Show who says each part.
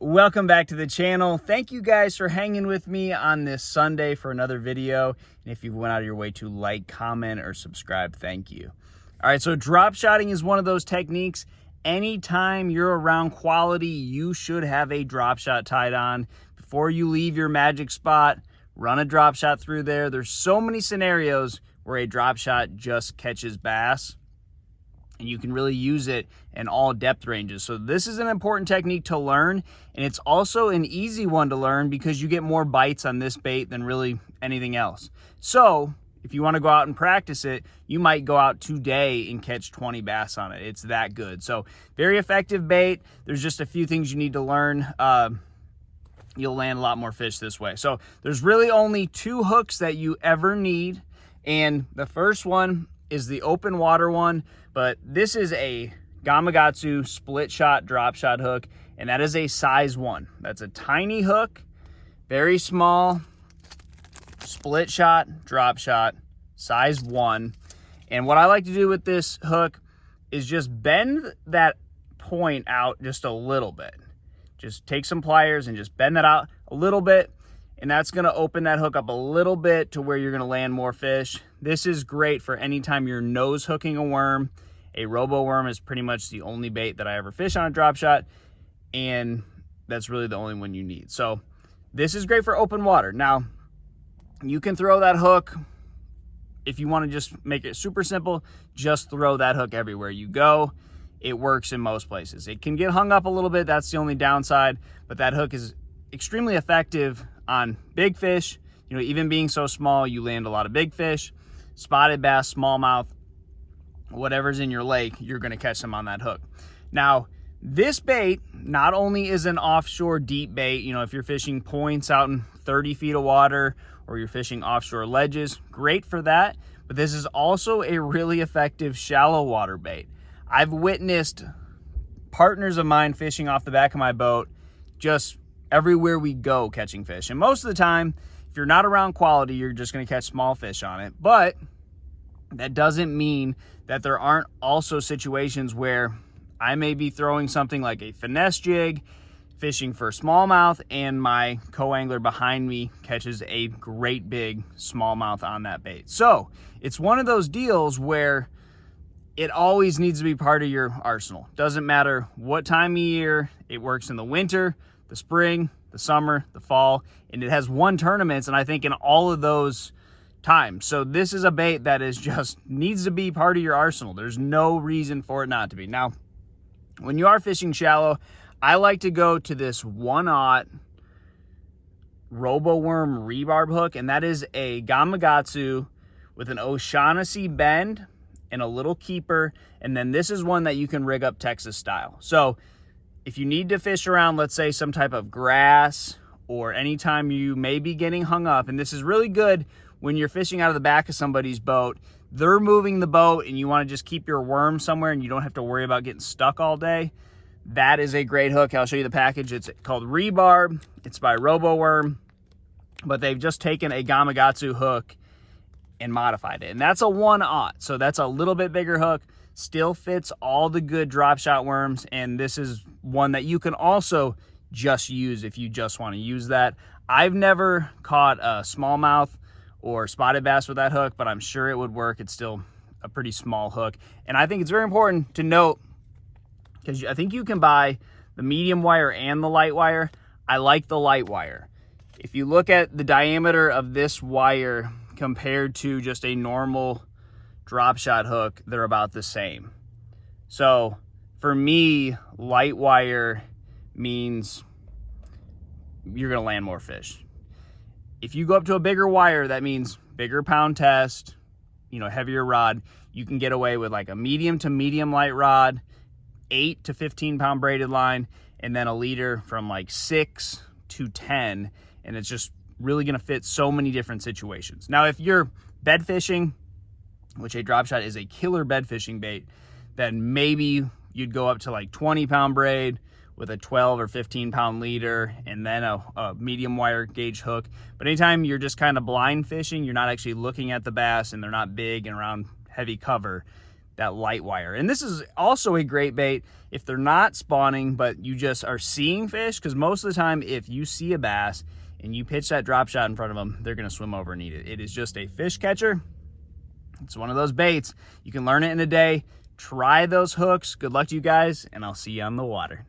Speaker 1: Welcome back to the channel. Thank you guys for hanging with me on this Sunday for another video. And if you went out of your way to like, comment, or subscribe, thank you. All right, so drop shotting is one of those techniques. Anytime you're around quality, you should have a drop shot tied on. Before you leave your magic spot, run a drop shot through there. There's so many scenarios where a drop shot just catches bass, and you can really use it in all depth ranges. So this is an important technique to learn, and it's also an easy one to learn because you get more bites on this bait than really anything else. So if you want to go out and practice it, you might go out today and catch 20 bass on it. It's that good. So very effective bait. There's just a few things you need to learn. You'll land a lot more fish this way. So there's really only two hooks that you ever need. And the first one is the open water one, but this is a Gamakatsu split shot drop shot hook, and that is a size 1. That's a tiny hook, very small, split shot, drop shot, size 1. And what I like to do with this hook is just bend that point out just a little bit. Just take some pliers and just bend that out a little bit, and that's gonna open that hook up a little bit to where you're gonna land more fish. This is great for anytime you're nose hooking a worm. A robo worm is pretty much the only bait that I ever fish on a drop shot, and that's really the only one you need. So this is great for open water. Now, you can throw that hook, if you wanna just make it super simple, just throw that hook everywhere you go. It works in most places. It can get hung up a little bit, that's the only downside, but that hook is extremely effective on big fish. You know, even being so small, you land a lot of big fish, spotted bass, smallmouth, whatever's in your lake, you're gonna catch them on that hook. Now, this bait not only is an offshore deep bait, you know, if you're fishing points out in 30 feet of water or you're fishing offshore ledges, great for that, but this is also a really effective shallow water bait. I've witnessed partners of mine fishing off the back of my boat just everywhere we go catching fish. And most of the time, if you're not around quality, you're just gonna catch small fish on it. But that doesn't mean that there aren't also situations where I may be throwing something like a finesse jig, fishing for smallmouth, and my co-angler behind me catches a great big smallmouth on that bait. So it's one of those deals where it always needs to be part of your arsenal. Doesn't matter what time of year. It works in the winter, the spring, the summer, the fall, and it has won tournaments, and I think in all of those times. So this is a bait that is just needs to be part of your arsenal. There's no reason for it not to be. Now, when you are fishing shallow, I like to go to this 1/0 robo worm rebarb hook, and that is a Gamakatsu with an O'Shaughnessy bend and a little keeper, and then this is one that you can rig up Texas style. So if you need to fish around, let's say, some type of grass, or anytime you may be getting hung up, and this is really good when you're fishing out of the back of somebody's boat, they're moving the boat and you want to just keep your worm somewhere and you don't have to worry about getting stuck all day, that is a great hook. I'll show you the package. It's called Rebarb. It's by Robo Worm, but they've just taken a Gamakatsu hook and modified it. And that's a 1/0, so that's a little bit bigger hook, still fits all the good drop shot worms, and this is one that you can also just use if you just want to use that. I've never caught a smallmouth or spotted bass with that hook, but I'm sure it would work. It's still a pretty small hook. And I think it's very important to note, because I think you can buy the medium wire and the light wire. I like the light wire. If you look at the diameter of this wire compared to just a normal drop shot hook, they're about the same. So for me, light wire means you're gonna land more fish. If you go up to a bigger wire, that means bigger pound test, you know, heavier rod. You can get away with like a medium to medium light rod, 8 to 15 pound braided line, and then a leader from like 6 to 10, and it's just really gonna fit so many different situations. Now, if you're bed fishing, which a drop shot is a killer bed fishing bait, then maybe you'd go up to like 20 pound braid with a 12 or 15 pound leader, and then a medium wire gauge hook. But anytime you're just kind of blind fishing, you're not actually looking at the bass and they're not big and around heavy cover, that light wire. And this is also a great bait if they're not spawning, but you just are seeing fish, because most of the time, if you see a bass and you pitch that drop shot in front of them, they're gonna swim over and eat it. It is just a fish catcher. It's one of those baits. You can learn it in a day. Try those hooks. Good luck to you guys, and I'll see you on the water.